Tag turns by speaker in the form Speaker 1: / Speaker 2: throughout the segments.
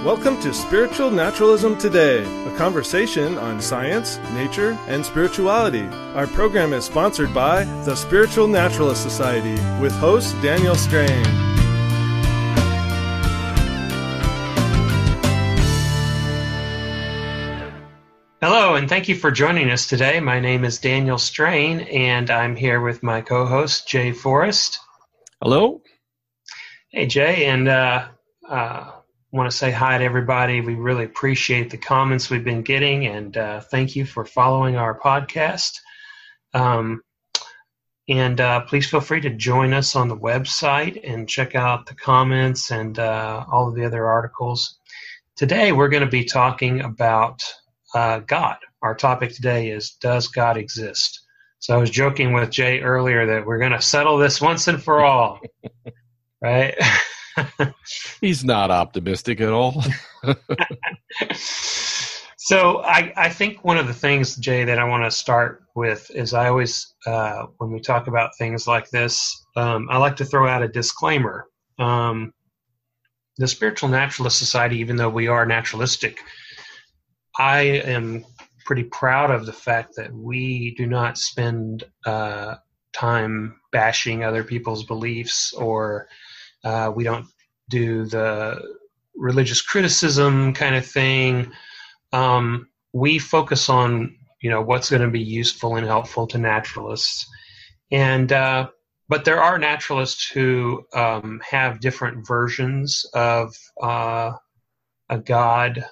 Speaker 1: Welcome to Spiritual Naturalism Today, a conversation on science, nature, and spirituality. Our program is sponsored by the Spiritual Naturalist Society with host Daniel Strain.
Speaker 2: Hello, and thank you for joining us today. My name is Daniel Strain, and I'm here with my co-host, Jay Forrest.
Speaker 3: Hello.
Speaker 2: Hey, Jay, and want to say hi to everybody. We really appreciate the comments we've been getting, and thank you for following our podcast. Please feel free to join us on the website and check out the comments and all of the other articles. Today, we're going to be talking about God. Our topic today is, does God exist? So I was joking with Jay earlier that we're going to settle this once and for all, right?
Speaker 3: He's not optimistic at all.
Speaker 2: So I think one of the things, Jay, that I want to start with is I always, when we talk about things like this, I like to throw out a disclaimer. The Spiritual Naturalist Society, even though we are naturalistic, I am pretty proud of the fact that we do not spend time bashing other people's beliefs, or we don't do the religious criticism kind of thing. We focus on, what's going to be useful and helpful to naturalists. But there are naturalists who have different versions of a God,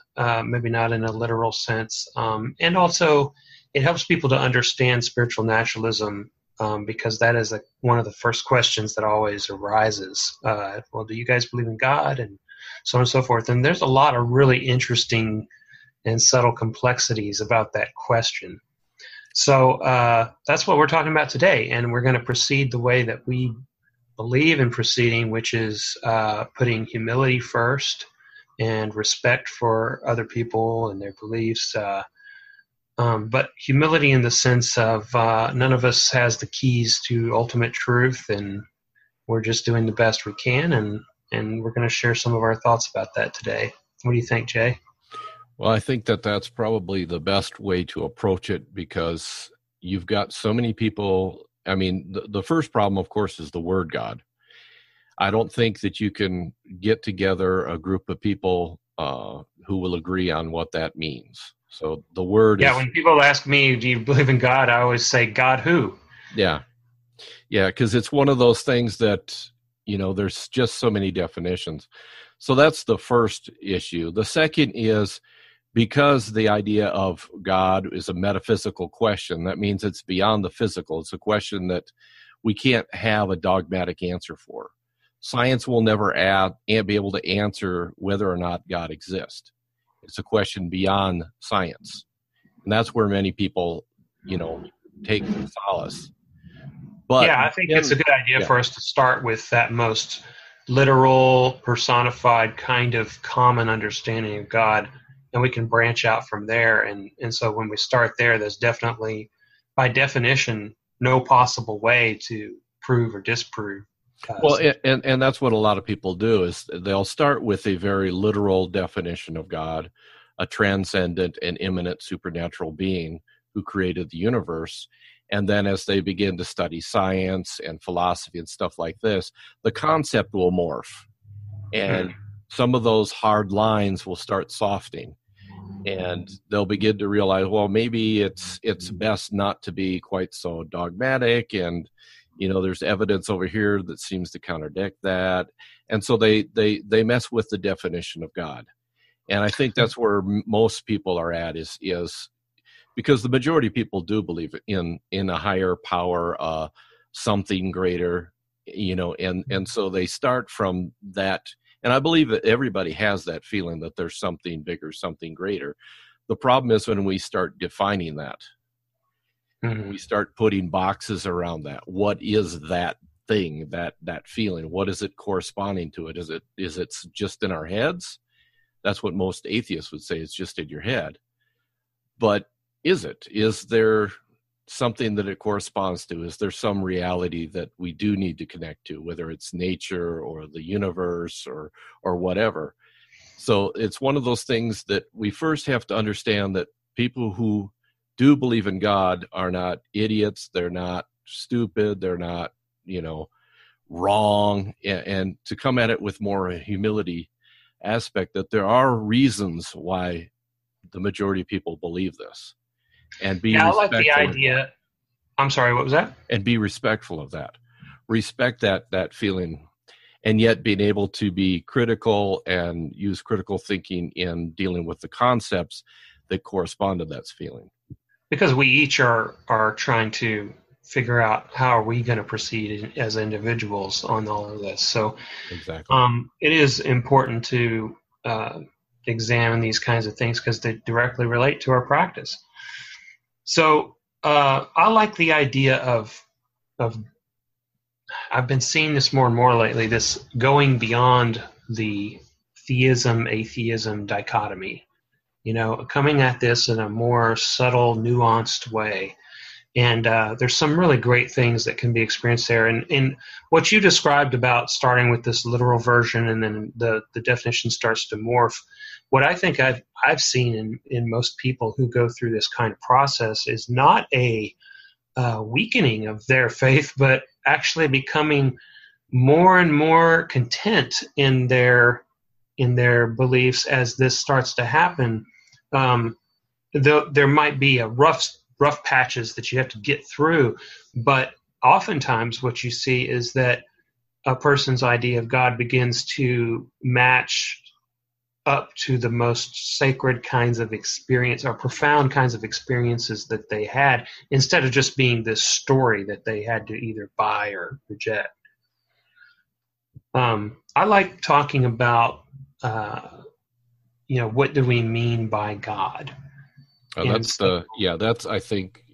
Speaker 2: maybe not in a literal sense. And also, it helps people to understand spiritual naturalism, because that is one of the first questions that always arises. Well, do you guys believe in God? And so on and so forth. And there's a lot of really interesting and subtle complexities about that question. So that's what we're talking about today. And we're going to proceed the way that we believe in proceeding, which is putting humility first and respect for other people and their beliefs. But humility in the sense of none of us has the keys to ultimate truth, and we're just doing the best we can, and we're going to share some of our thoughts about that today. What do you think, Jay?
Speaker 3: Well, I think that that's probably the best way to approach it, because you've got so many people. I mean, the first problem, of course, is the word God. I don't think that you can get together a group of people who will agree on what that means. So the word is...
Speaker 2: when people ask me, do you believe in God? I always say, God who?
Speaker 3: Yeah, because it's one of those things that, there's just so many definitions. So that's the first issue. The second is, because the idea of God is a metaphysical question, that means it's beyond the physical. It's a question that we can't have a dogmatic answer for. Science will never be able to answer whether or not God exists. It's a question beyond science. And that's where many people, take solace. But
Speaker 2: I think it's a good idea for us to start with that most literal, personified kind of common understanding of God, and we can branch out from there. And so when we start there, there's definitely, by definition, no possible way to prove or disprove.
Speaker 3: Well, and that's what a lot of people do, is they'll start with a very literal definition of God, a transcendent and immanent supernatural being who created the universe. And then as they begin to study science and philosophy and stuff like this, the concept will morph. And some of those hard lines will start softening. And they'll begin to realize, well, maybe it's best not to be quite so dogmatic, and there's evidence over here that seems to contradict that. And so they mess with the definition of God. And I think that's where most people are at, is because the majority of people do believe in a higher power, something greater, and so they start from that. And I believe that everybody has that feeling that there's something bigger, something greater. The problem is when we start defining that. We start putting boxes around that. What is that thing, that feeling? What is it corresponding to it? Is it just in our heads? That's what most atheists would say. It's just in your head. But is it? Is there something that it corresponds to? Is there some reality that we do need to connect to, whether it's nature or the universe or whatever? So it's one of those things that we first have to understand that people who do believe in God are not idiots. They're not stupid. They're not, wrong. And to come at it with more humility aspect, that there are reasons why the majority of people believe this, and be
Speaker 2: I
Speaker 3: respectful.
Speaker 2: like the idea. I'm sorry, what was that?
Speaker 3: And be respectful of that. Respect that feeling, and yet being able to be critical and use critical thinking in dealing with the concepts that correspond to that feeling.
Speaker 2: Because we each are trying to figure out how are we going to proceed as individuals on all of this. So
Speaker 3: exactly,
Speaker 2: it is important to examine these kinds of things because they directly relate to our practice. So I like the idea of I've been seeing this more and more lately, this going beyond the theism-atheism dichotomy, coming at this in a more subtle, nuanced way. And there's some really great things that can be experienced there. And what you described about starting with this literal version and then the definition starts to morph, what I think I've seen in most people who go through this kind of process is not a weakening of their faith, but actually becoming more and more content in their beliefs as this starts to happen. There might be a rough patches that you have to get through, but oftentimes what you see is that a person's idea of God begins to match up to the most sacred kinds of experience or profound kinds of experiences that they had, instead of just being this story that they had to either buy or reject. I like talking about, what do we mean by God?
Speaker 3: That's I think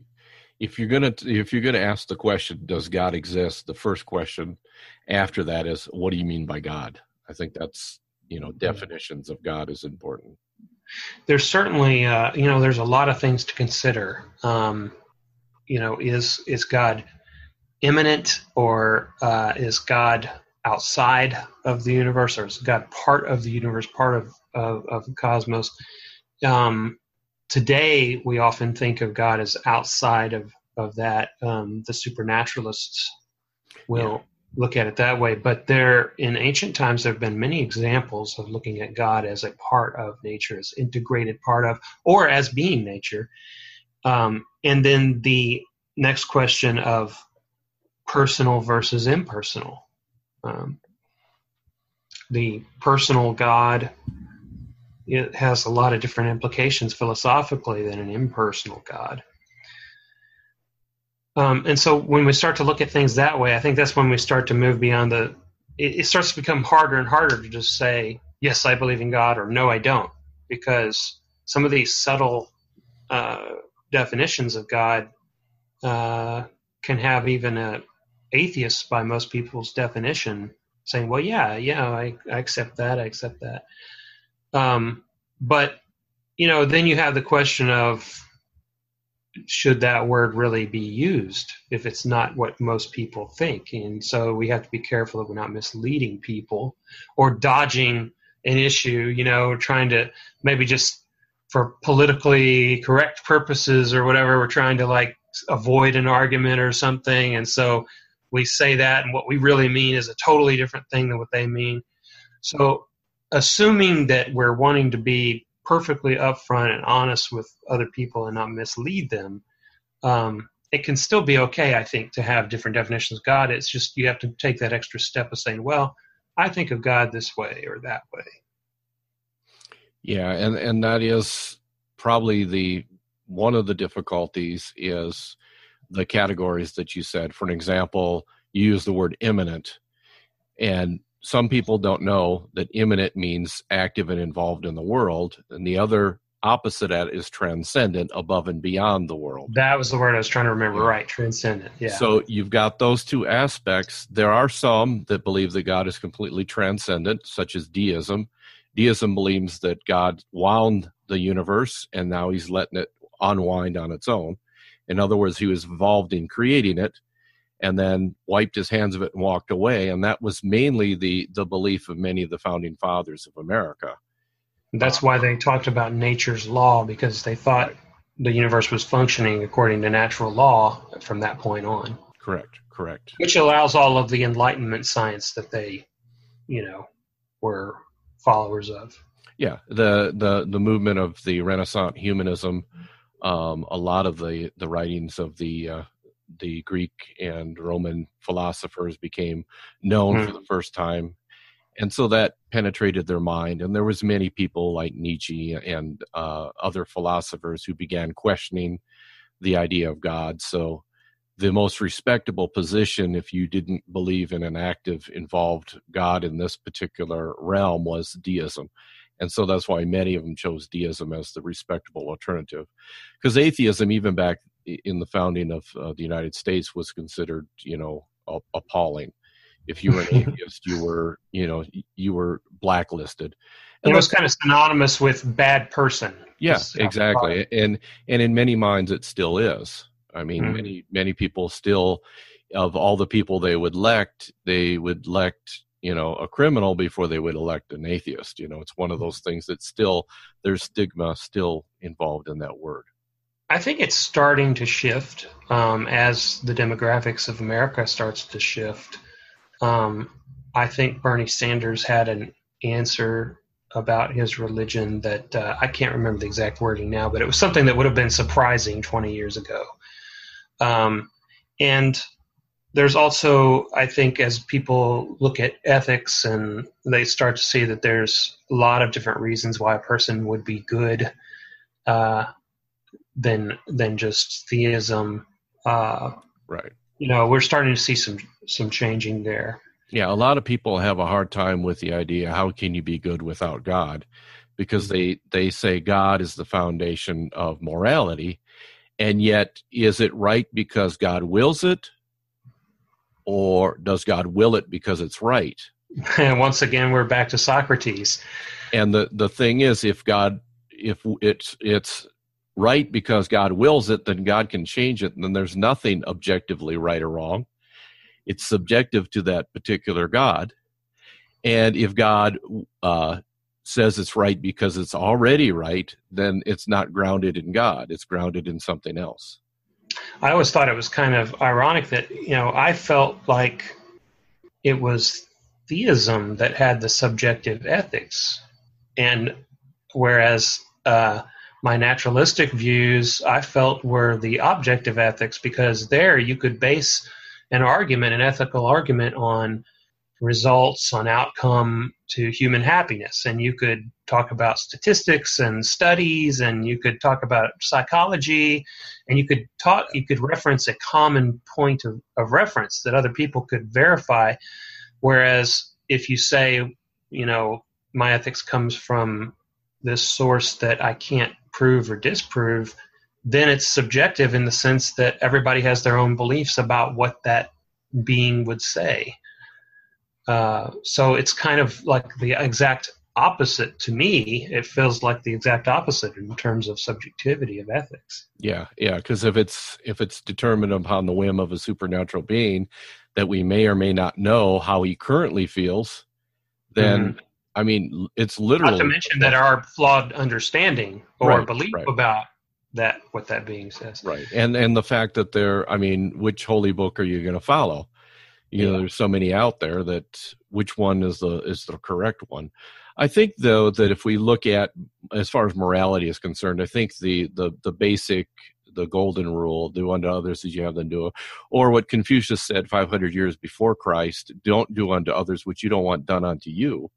Speaker 3: if you're gonna ask the question, does God exist? The first question after that is, what do you mean by God? I think that's, definitions of God is important.
Speaker 2: There's certainly, there's a lot of things to consider. Is God immanent, or is God outside of the universe, or is God part of the universe, part of the cosmos? Today, we often think of God as outside of that. The supernaturalists will look at it that way. But in ancient times, there have been many examples of looking at God as a part of nature, as integrated part of, or as being nature. And then the next question of personal versus impersonal. The personal God, it has a lot of different implications philosophically than an impersonal God. And so when we start to look at things that way, I think that's when we start to move beyond it starts to become harder and harder to just say, yes, I believe in God, or no, I don't. Because some of these subtle definitions of God can have even an atheist, by most people's definition, saying, well, I accept that, I accept that. But, then you have the question of, should that word really be used if it's not what most people think? And so we have to be careful that we're not misleading people or dodging an issue, trying to maybe just for politically correct purposes or whatever, we're trying to avoid an argument or something. And so we say that, and what we really mean is a totally different thing than what they mean. So assuming that we're wanting to be perfectly upfront and honest with other people and not mislead them, it can still be okay, I think, to have different definitions of God. It's just you have to take that extra step of saying, well, I think of God this way or that way.
Speaker 3: Yeah, and that is probably one of the difficulties is the categories that you said. For an example, you use the word immanent, and some people don't know that immanent means active and involved in the world, and the other opposite of that is transcendent, above and beyond the world.
Speaker 2: That was the word I was trying to remember, right? Transcendent, yeah.
Speaker 3: So you've got those two aspects. There are some that believe that God is completely transcendent, such as deism. Deism believes that God wound the universe, and now he's letting it unwind on its own. In other words, he was involved in creating it, and then wiped his hands of it and walked away. And that was mainly the belief of many of the founding fathers of America.
Speaker 2: That's why they talked about nature's law, because they thought the universe was functioning according to natural law from that point on.
Speaker 3: Correct.
Speaker 2: Which allows all of the Enlightenment science that they, were followers of.
Speaker 3: Yeah, the movement of the Renaissance humanism, a lot of the writings of the Greek and Roman philosophers became known for the first time, and so that penetrated their mind. And there was many people like Nietzsche and other philosophers who began questioning the idea of God. So the most respectable position, if you didn't believe in an active, involved God in this particular realm, was deism. And so that's why many of them chose deism as the respectable alternative. Because atheism, even back in the founding of the United States, was considered, appalling. If you were an atheist, you were blacklisted.
Speaker 2: And it was kind of synonymous with bad person.
Speaker 3: Yes, exactly. And in many minds, it still is. I mean, many people still, of all the people they would elect, a criminal before they would elect an atheist. It's one of those things that still, there's stigma still involved in that word.
Speaker 2: I think it's starting to shift as the demographics of America starts to shift. I think Bernie Sanders had an answer about his religion that I can't remember the exact wording now, but it was something that would have been surprising 20 years ago. And there's also, I think, as people look at ethics and they start to see that there's a lot of different reasons why a person would be good than just theism.
Speaker 3: Right.
Speaker 2: We're starting to see some changing there.
Speaker 3: Yeah, a lot of people have a hard time with the idea, how can you be good without God? Because they say God is the foundation of morality. And yet, is it right because God wills it? Or does God will it because it's right?
Speaker 2: And once again, we're back to Socrates.
Speaker 3: And the thing is, if it's right because God wills it, then God can change it, and then there's nothing objectively right or wrong. It's subjective to that particular God. And if God says it's right because it's already right, then it's not grounded in God. It's grounded in something else.
Speaker 2: I always thought it was kind of ironic that, I felt like it was theism that had the subjective ethics. And whereas my naturalistic views, I felt, were the objective ethics, because there you could base an ethical argument on results, on outcome to human happiness. And you could talk about statistics and studies, and you could talk about psychology, and you could reference a common point of reference that other people could verify. Whereas if you say, my ethics comes from this source that I can't prove or disprove, then it's subjective in the sense that everybody has their own beliefs about what that being would say. So it's kind of like the exact opposite to me. It feels like the exact opposite in terms of subjectivity of ethics.
Speaker 3: Yeah, because if it's determined upon the whim of a supernatural being that we may or may not know how he currently feels, then I mean, it's literally,
Speaker 2: not to mention that our flawed understanding or belief about what that being says.
Speaker 3: Right, and the fact that which holy book are you going to follow? There's so many out there that which one is the correct one. I think, though, that if we look at, as far as morality is concerned, I think the basic, the golden rule, do unto others as you have them do, or what Confucius said 500 years before Christ, don't do unto others what you don't want done unto you.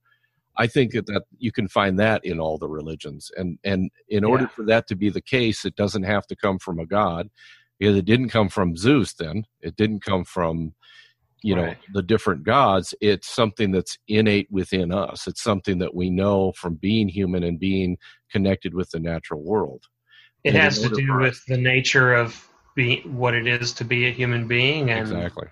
Speaker 3: I think that you can find that in all the religions. And in order for that to be the case, it doesn't have to come from a god, because it didn't come from Zeus then. It didn't come from the different gods. It's something that's innate within us. It's something that we know from being human and being connected with the natural world.
Speaker 2: It has to do with the nature of what it is to be a human being, and
Speaker 3: exactly,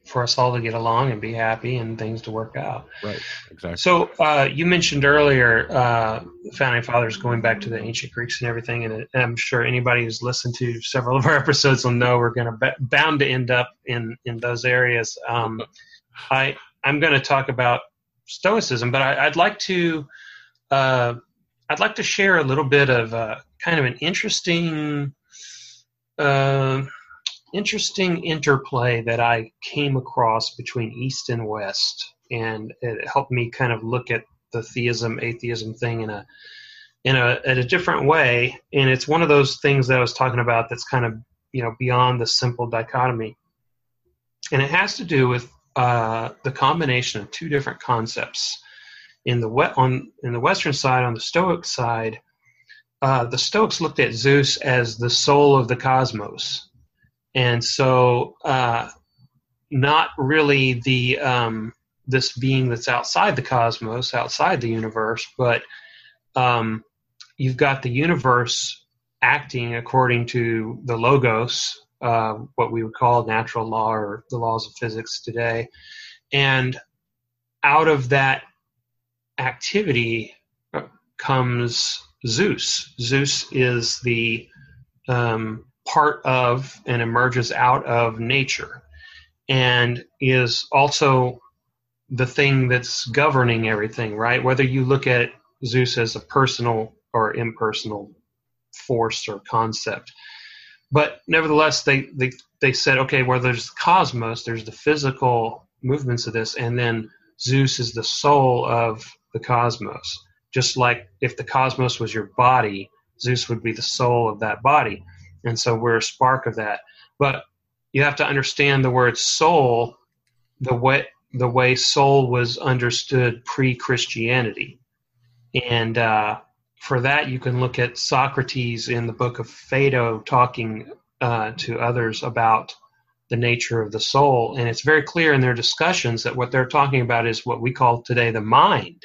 Speaker 2: for us all to get along and be happy and things to work out.
Speaker 3: Right, exactly.
Speaker 2: So you mentioned earlier the Founding Fathers going back to the ancient Greeks and everything, and I'm sure anybody who's listened to several of our episodes will know we're going to bound to end up in those areas. I'm going to talk about Stoicism, but I'd like to I'd like to share a little bit of kind of an interesting interplay that I came across between East and West, and it helped me kind of look at the theism, atheism thing in a different way. And it's one of those things that I was talking about that's kind of, beyond the simple dichotomy. And it has to do with the combination of two different concepts. In the Western side, on the Stoic side, the Stoics looked at Zeus as the soul of the cosmos. And so not really the this being that's outside the cosmos, outside the universe, but you've got the universe acting according to the logos, what we would call natural law or the laws of physics today. And out of that activity comes Zeus. Zeus is the part of and emerges out of nature, and is also the thing that's governing everything, right? Whether you look at Zeus as a personal or impersonal force or concept. But nevertheless, they said, okay, well, there's the cosmos, there's the physical movements of this, and then Zeus is the soul of the cosmos. Just like if the cosmos was your body, Zeus would be the soul of that body. And so we're a spark of that. But you have to understand the word soul, the way soul was understood pre-Christianity. And for that, you can look at Socrates in the book of Phaedo talking to others about the nature of the soul. And it's very clear in their discussions that what they're talking about is what we call today the mind,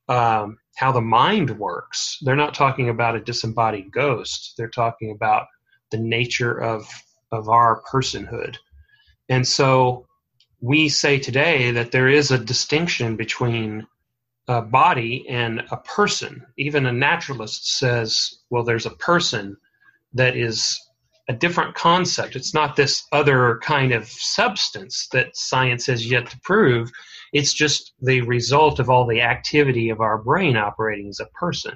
Speaker 2: how the mind works. They're not talking about a disembodied ghost. They're talking about the nature of our personhood. And so we say today that there is a distinction between a body and a person. Even a naturalist says, well, there's a person that is a different concept. It's not this other kind of substance that science has yet to prove. It's just the result of all the activity of our brain operating as a person.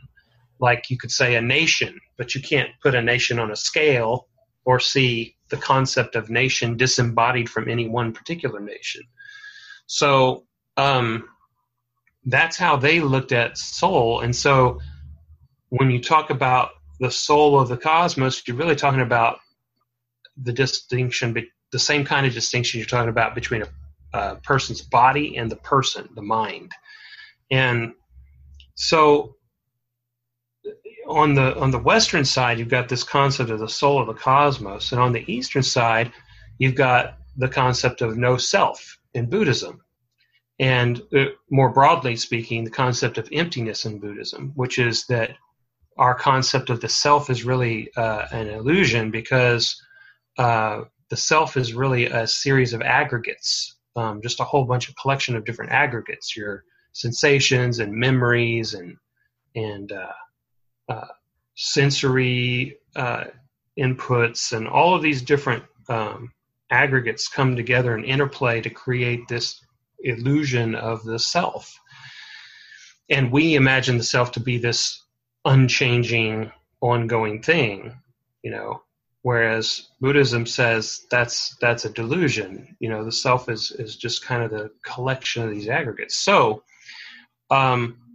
Speaker 2: Like you could say a nation, but you can't put a nation on a scale or see the concept of nation disembodied from any one particular nation. So that's how they looked at soul. And so when you talk about the soul of the cosmos, you're really talking about the distinction, the same kind of distinction you're talking about between a person's body and the person, the mind. And so on the Western side, you've got this concept of the soul of the cosmos. And on the Eastern side, you've got the concept of no self in Buddhism. And more broadly speaking, the concept of emptiness in Buddhism, which is that our concept of the self is really an illusion, because the self is really a series of aggregates, just a whole bunch of collection of different aggregates, your sensations and memories and sensory inputs, and all of these different aggregates come together and interplay to create this illusion of the self. And we imagine the self to be this unchanging, ongoing thing, whereas Buddhism says that's a delusion. The self is just kind of the collection of these aggregates. So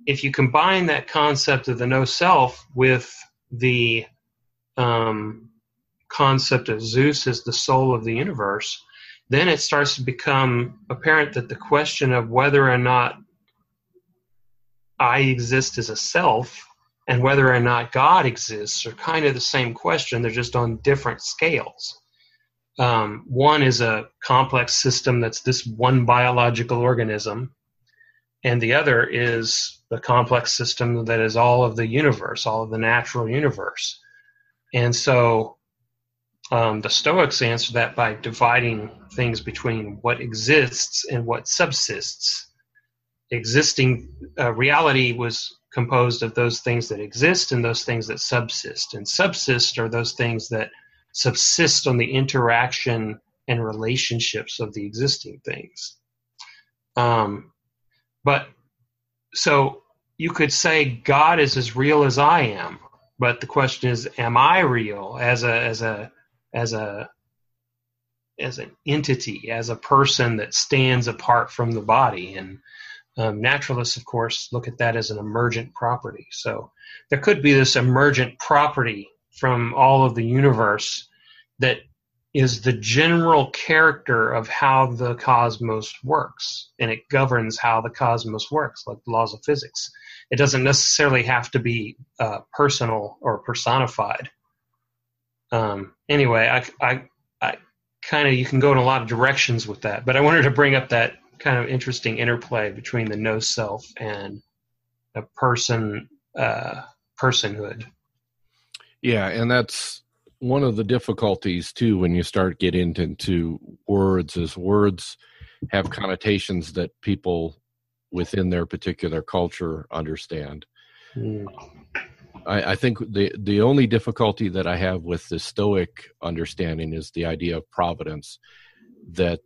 Speaker 2: if you combine that concept of the no self with the concept of Zeus as the soul of the universe, then it starts to become apparent that the question of whether or not I exist as a self and whether or not God exists are kind of the same question. They're just on different scales. One is a complex system that's this one biological organism, and the other is the complex system that is all of the universe, all of the natural universe. And so the Stoics answer that by dividing things between what exists and what subsists. Existing reality was composed of those things that exist and those things that subsist. And subsist are those things that subsist on the interaction and relationships of the existing things. But so you could say God is as real as I am, but the question is, am I real as an entity, as a person that stands apart from the body? And naturalists, of course, look at that as an emergent property. So there could be this emergent property from all of the universe that is the general character of how the cosmos works, and it governs how the cosmos works, like the laws of physics. It doesn't necessarily have to be personal or personified. Anyway, I kind of, you can go in a lot of directions with that, but I wanted to bring up that kind of interesting interplay between the no self and a personhood.
Speaker 3: Yeah, and that's one of the difficulties too when you start getting into words, is words have connotations that people within their particular culture understand. I think the only difficulty that I have with the Stoic understanding is the idea of providence, that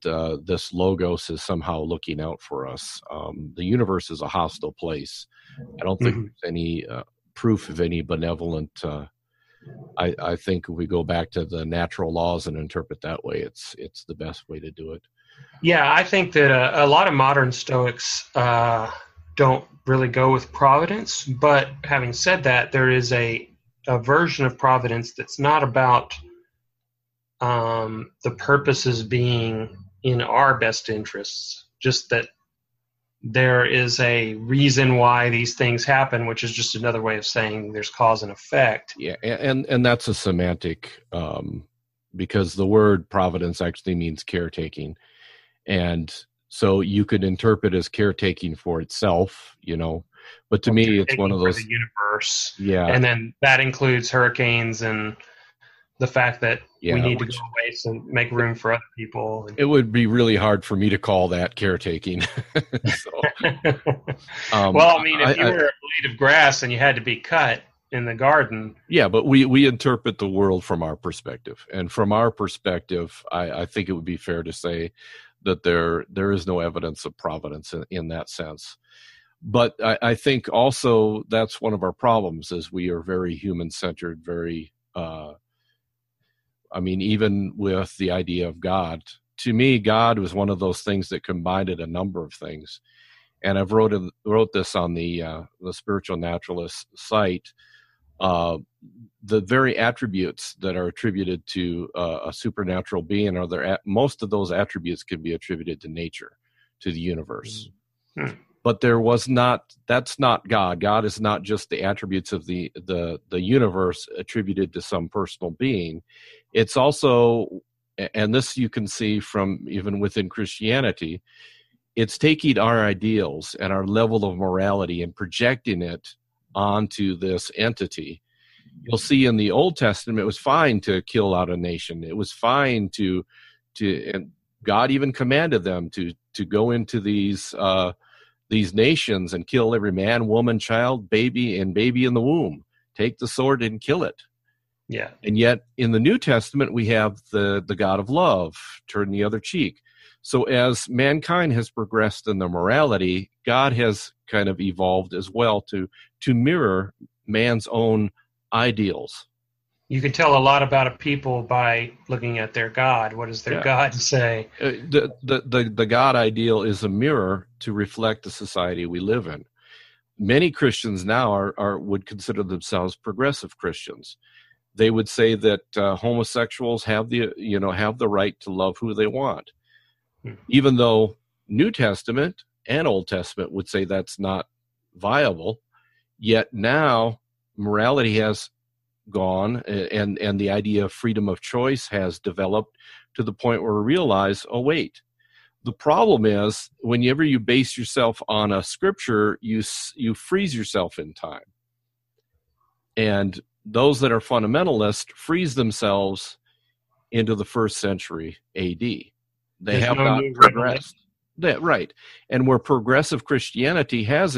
Speaker 3: this logos is somehow looking out for us. The universe is a hostile place. I don't think there's any proof of any benevolent. I think if we go back to the natural laws and interpret that way, it's the best way to do it.
Speaker 2: Yeah, I think that a lot of modern Stoics don't really go with providence. But having said that, there is a version of providence that's not about the purposes being in our best interests, just that there is a reason why these things happen, which is just another way of saying there's cause and effect.
Speaker 3: Yeah, and that's a semantic, because the word providence actually means caretaking. And so you could interpret as caretaking for itself, but to me, it's one of those,
Speaker 2: for the universe.
Speaker 3: Yeah.
Speaker 2: And then that includes hurricanes and the fact that we need to go away and make room for other people.
Speaker 3: It would be really hard for me to call that caretaking.
Speaker 2: Well, I mean, if you were a blade of grass and you had to be cut in the garden.
Speaker 3: Yeah, but we interpret the world from our perspective. And from our perspective, I think it would be fair to say that there is no evidence of providence in that sense. But I think also that's one of our problems, is we are very human-centered, very even with the idea of God. To me, God was one of those things that combined a number of things. And I've wrote this on the Spiritual Naturalist site. The very attributes that are attributed to a supernatural being, most of those attributes can be attributed to nature, to the universe. Mm-hmm. But that's not God. God is not just the attributes of the universe attributed to some personal being. It's also, and this you can see from even within Christianity, it's taking our ideals and our level of morality and projecting it onto this entity. You'll see in the Old Testament, it was fine to kill out a nation. It was fine and God even commanded them to go into these nations and kill every man, woman, child, baby, and baby in the womb. Take the sword and kill it.
Speaker 2: Yeah.
Speaker 3: And yet in the New Testament, we have the God of love, turn the other cheek. So as mankind has progressed in their morality, God has kind of evolved as well to mirror man's own ideals.
Speaker 2: You can tell a lot about a people by looking at their God. What does their God say?
Speaker 3: The God ideal is a mirror to reflect the society we live in. Many Christians now would consider themselves progressive Christians. They would say that homosexuals have the right to love who they want, even though New Testament and Old Testament would say that's not viable. Yet now morality has gone, and the idea of freedom of choice has developed to the point where we realize, oh wait, the problem is whenever you base yourself on a scripture, you freeze yourself in time. And those that are fundamentalists freeze themselves into the 1st century AD. They have not progressed. Right. And where progressive Christianity has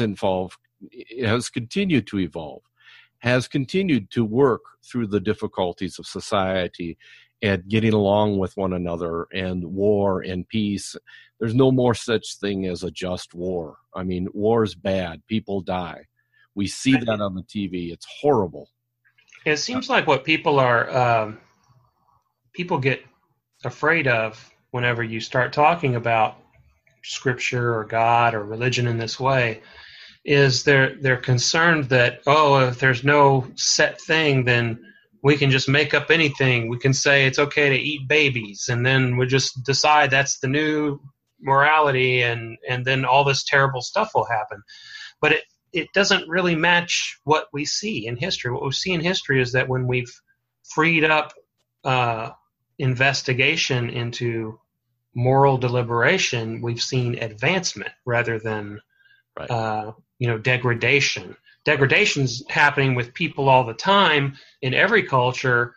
Speaker 3: continued to evolve, has continued to work through the difficulties of society and getting along with one another and war and peace. There's no more such thing as a just war. I mean, war is bad. People die. We see that on the TV. It's horrible.
Speaker 2: It seems like what people get afraid of whenever you start talking about Scripture or God or religion in this way is they're concerned that, if there's no set thing, then we can just make up anything. We can say it's okay to eat babies, and then we just decide that's the new morality, and then all this terrible stuff will happen. But it doesn't really match what we see in history. What we see in history is that when we've freed up investigation into moral deliberation, we've seen advancement rather than degradation. Degradation's happening with people all the time in every culture,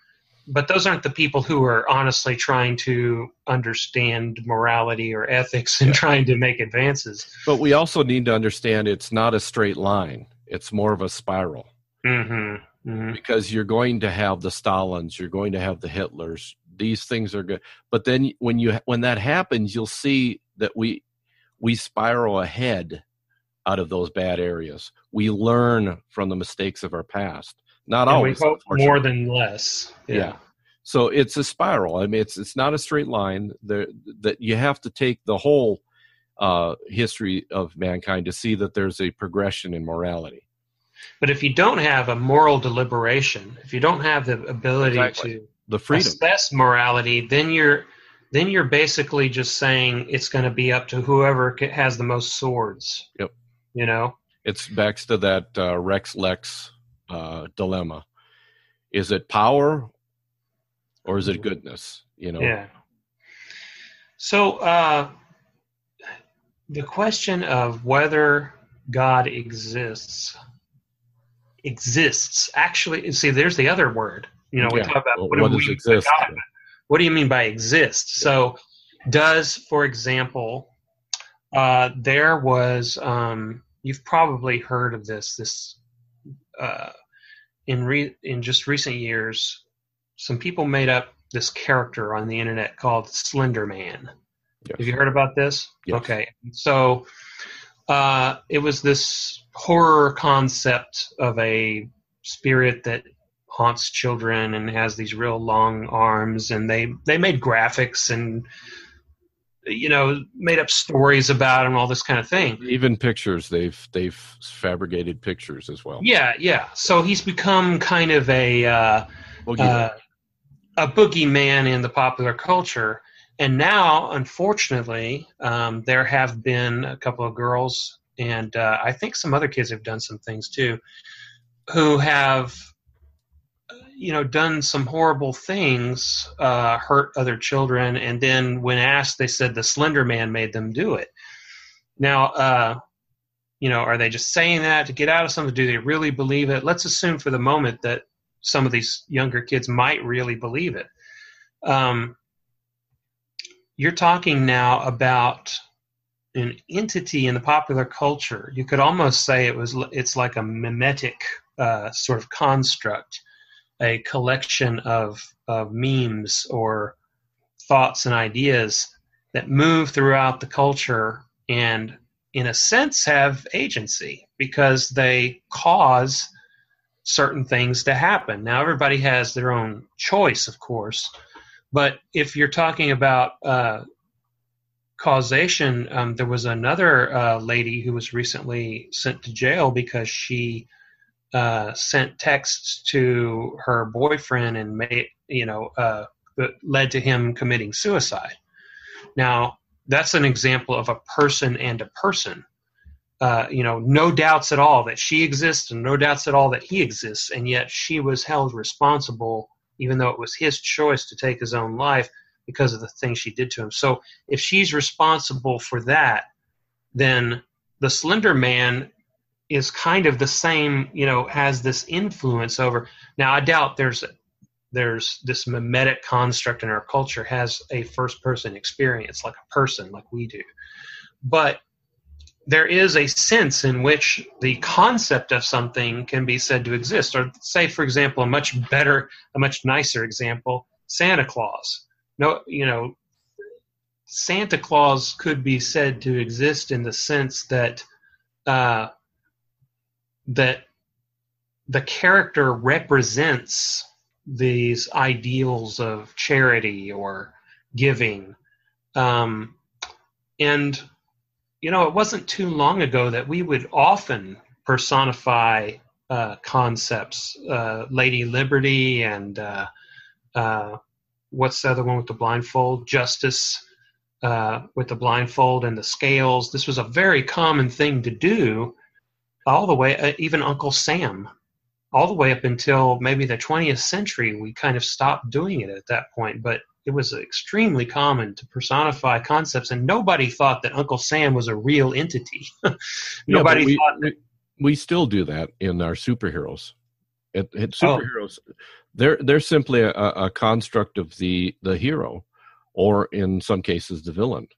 Speaker 2: but those aren't the people who are honestly trying to understand morality or ethics and trying to make advances.
Speaker 3: But we also need to understand it's not a straight line. It's more of a spiral.
Speaker 2: Mm-hmm. Mm-hmm.
Speaker 3: Because you're going to have the Stalins, you're going to have the Hitlers. These things are good. But then when that happens, you'll see that we spiral ahead out of those bad areas. We learn from the mistakes of our past. Not
Speaker 2: and
Speaker 3: always.
Speaker 2: We hope more than less.
Speaker 3: Yeah. So it's a spiral. I mean, it's not a straight line. That you have to take the whole history of mankind to see that there's a progression in morality.
Speaker 2: But if you don't have a moral deliberation, if you don't have the ability to
Speaker 3: the freedom
Speaker 2: assess morality, then you're basically just saying it's going to be up to whoever has the most swords.
Speaker 3: Yep.
Speaker 2: You know,
Speaker 3: it's back to that Rex Lex dilemma. Is it power or is it goodness? You know.
Speaker 2: Yeah. So the question of whether God exists. Actually, see, there's the other word. You know, we talk about what does exist. What do you mean by exist? So, for example, there was you've probably heard of this in just recent years, some people made up this character on the internet called Slender Man. Yes. Have you heard about this?
Speaker 3: Yes.
Speaker 2: Okay, so it was this horror concept of a spirit that haunts children and has these real long arms, and they made graphics and made up stories about him, all this kind of thing.
Speaker 3: Even pictures, they've fabricated pictures as well.
Speaker 2: Yeah. So he's become kind of a boogeyman in the popular culture. And now, unfortunately, there have been a couple of girls, and I think some other kids have done some things too, who have, done some horrible things, hurt other children, and then when asked, they said the Slender Man made them do it. Now, are they just saying that to get out of something? Do they really believe it? Let's assume for the moment that some of these younger kids might really believe it. You're talking now about an entity in the popular culture. You could almost say it's like a mimetic sort of construct, a collection of memes or thoughts and ideas that move throughout the culture and, in a sense, have agency because they cause certain things to happen. Now, everybody has their own choice, of course, but if you're talking about causation, there was another lady who was recently sent to jail because she sent texts to her boyfriend and that led to him committing suicide. Now, that's an example of a person and a person. No doubts at all that she exists and no doubts at all that he exists, and yet she was held responsible, even though it was his choice to take his own life because of the things she did to him. So if she's responsible for that, then the Slender Man is kind of the same, has this influence over. Now, I doubt there's this mimetic construct in our culture has a first-person experience like a person, like we do. But there is a sense in which the concept of something can be said to exist. Or say, for example, a much nicer example, Santa Claus. Santa Claus could be said to exist in the sense that the character represents these ideals of charity or giving. And, you know, it wasn't too long ago that we would often personify concepts, Lady Liberty and what's the other one with the blindfold? Justice with the blindfold and the scales. This was a very common thing to do all the way, even Uncle Sam, all the way up until maybe the 20th century. We kind of stopped doing it at that point, but it was extremely common to personify concepts, and nobody thought that Uncle Sam was a real entity. Nobody thought that.
Speaker 3: We still do that in our superheroes. Superheroes, they're simply a construct of the hero, or in some cases the villain.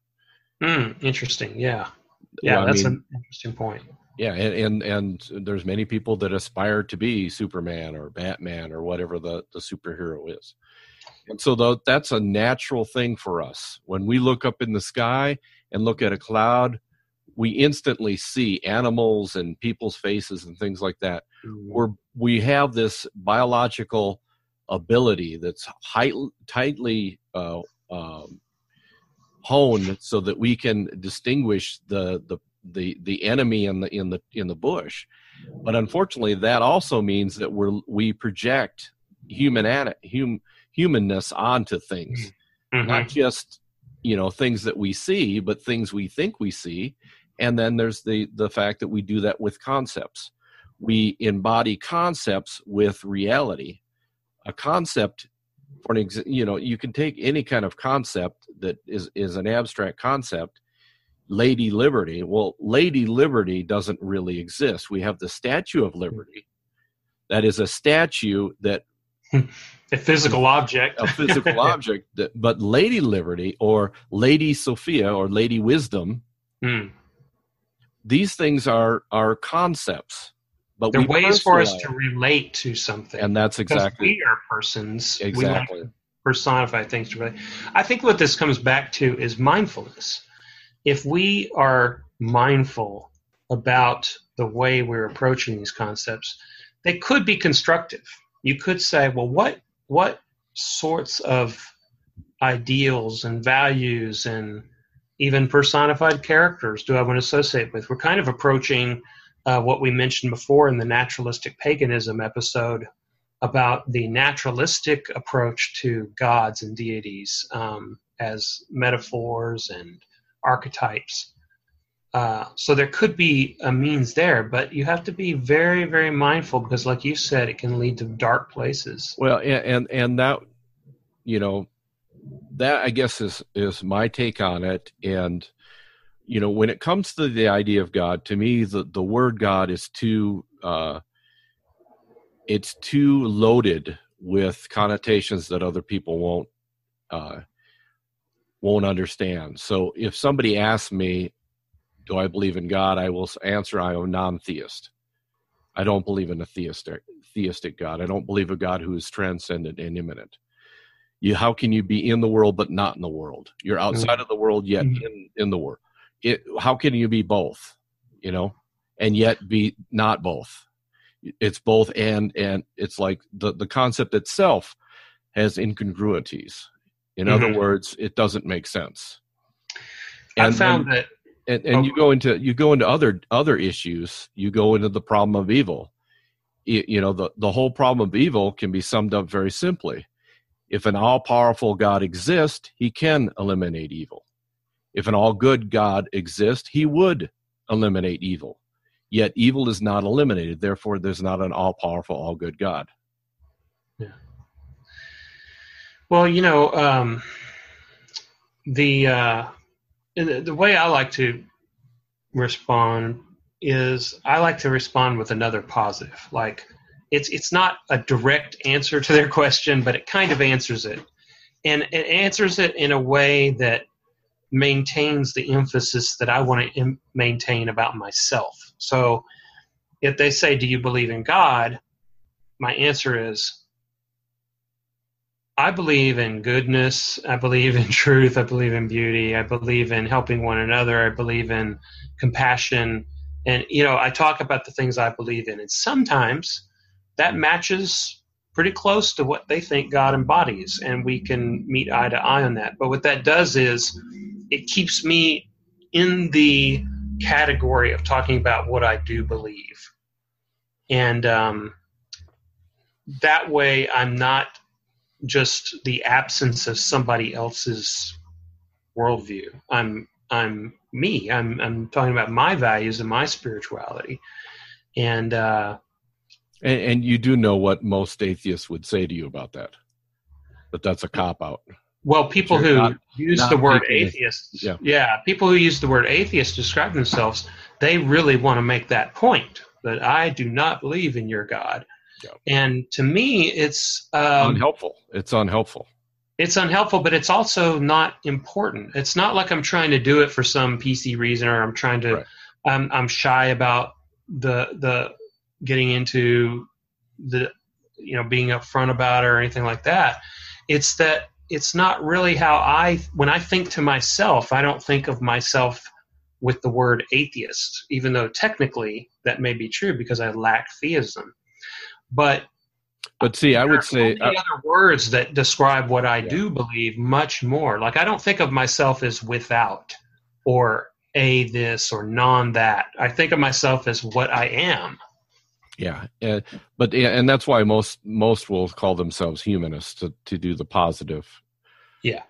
Speaker 2: Interesting. Yeah, well, that's an interesting point.
Speaker 3: Yeah, and there's many people that aspire to be Superman or Batman or whatever the superhero is. And so that's a natural thing for us. When we look up in the sky and look at a cloud, we instantly see animals and people's faces and things like that. Mm-hmm. We have this biological ability that's tightly honed so that we can distinguish the enemy in the bush. But unfortunately, that also means that we project humanness onto things, not just things that we see, but things we think we see. And then there's the fact that we do that with concepts. We embody concepts with reality. A concept, you can take any kind of concept that is an abstract concept. Lady Liberty. Well, Lady Liberty doesn't really exist. We have the Statue of Liberty. That is a statue that
Speaker 2: a physical object.
Speaker 3: A physical object. But Lady Liberty or Lady Sophia or Lady Wisdom, these things are concepts. But
Speaker 2: they're ways for us to relate to something.
Speaker 3: And that's exactly.
Speaker 2: Because we are persons.
Speaker 3: Exactly.
Speaker 2: We like to personify things to relate. I think what this comes back to is mindfulness. If we are mindful about the way we're approaching these concepts, they could be constructive. You could say, well, what sorts of ideals and values and even personified characters do I want to associate with? We're kind of approaching what we mentioned before in the naturalistic paganism episode about the naturalistic approach to gods and deities as metaphors and archetypes. So there could be a means there, but you have to be very, very mindful because, like you said, it can lead to dark places.
Speaker 3: Well, and that, that I guess is my take on it. And, when it comes to the idea of God, to me, the word God is too loaded with connotations that other people won't understand. So if somebody asks me, do I believe in God? I will answer, I am a non-theist. I don't believe in a theistic God. I don't believe a God who is transcendent and immanent. How can you be in the world but not in the world? You're outside of the world yet in the world. How can you be both? And yet be not both. It's both and it's like the concept itself has incongruities. In other words, it doesn't make sense.
Speaker 2: I found that.
Speaker 3: And you go into other issues. You go into the problem of evil. The whole problem of evil can be summed up very simply. If an all-powerful God exists, he can eliminate evil. If an all-good God exists, he would eliminate evil. Yet evil is not eliminated. Therefore, there's not an all-powerful, all-good God.
Speaker 2: Yeah. Well, the way I like to respond is I like to respond with another positive. Like it's not a direct answer to their question, but it kind of answers it. And it answers it in a way that maintains the emphasis that I want to maintain about myself. So if they say, do you believe in God? My answer is, I believe in goodness. I believe in truth. I believe in beauty. I believe in helping one another. I believe in compassion. And, I talk about the things I believe in. And sometimes that matches pretty close to what they think God embodies, and we can meet eye to eye on that. But what that does is it keeps me in the category of talking about what I do believe. And that way I'm not just the absence of somebody else's worldview. I'm me. I'm talking about my values and my spirituality. And
Speaker 3: you do know what most atheists would say to you about that, but that's a cop-out.
Speaker 2: Well, people who use the word atheist,
Speaker 3: yeah,
Speaker 2: people who use the word atheist to describe themselves, they really want to make that point, that I do not believe in your God.
Speaker 3: Yeah.
Speaker 2: And to me, it's
Speaker 3: unhelpful. It's unhelpful.
Speaker 2: It's unhelpful, but it's also not important. It's not like I'm trying to do it for some PC reason, or I'm trying to. Right. I'm shy about the getting into the being upfront about it or anything like that. It's that it's not really how when I think to myself, I don't think of myself with the word atheist, even though technically that may be true because I lack theism. But see, I would say other words that describe what I do believe much more. Like, I don't think of myself as without or a this or non that. I think of myself as what I am.
Speaker 3: Yeah, and that's why most will call themselves humanists to do the positive.
Speaker 2: Yeah.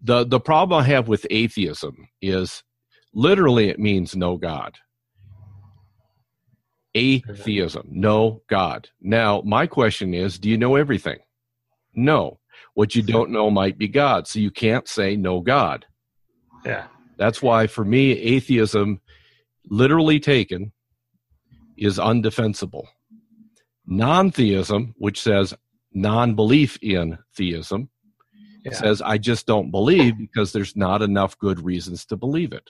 Speaker 3: The problem I have with atheism is literally it means no God. Atheism, no God. Now, my question is, do you know everything? No. What you don't know might be God, so you can't say no God.
Speaker 2: Yeah.
Speaker 3: That's why, for me, atheism, literally taken, is undefensible. Non-theism, which says non-belief in theism, says I just don't believe because there's not enough good reasons to believe it.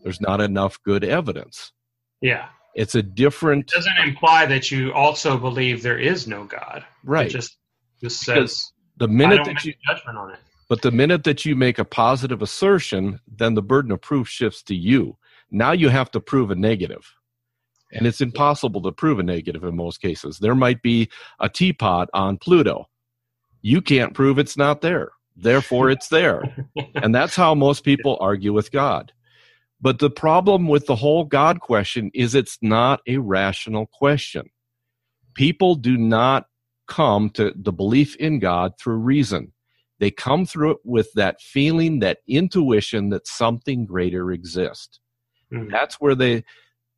Speaker 3: There's not enough good evidence.
Speaker 2: Yeah.
Speaker 3: It's a different...
Speaker 2: It doesn't imply that you also believe there is no God.
Speaker 3: Right.
Speaker 2: It just says
Speaker 3: the minute
Speaker 2: I don't make a judgment on it.
Speaker 3: But the minute that you make a positive assertion, then the burden of proof shifts to you. Now you have to prove a negative. And it's impossible to prove a negative in most cases. There might be a teapot on Pluto. You can't prove it's not there. Therefore, it's there. And that's how most people argue with God. But the problem with the whole God question is it's not a rational question. People do not come to the belief in God through reason. They come through it with that feeling, that intuition that something greater exists. Mm-hmm. That's where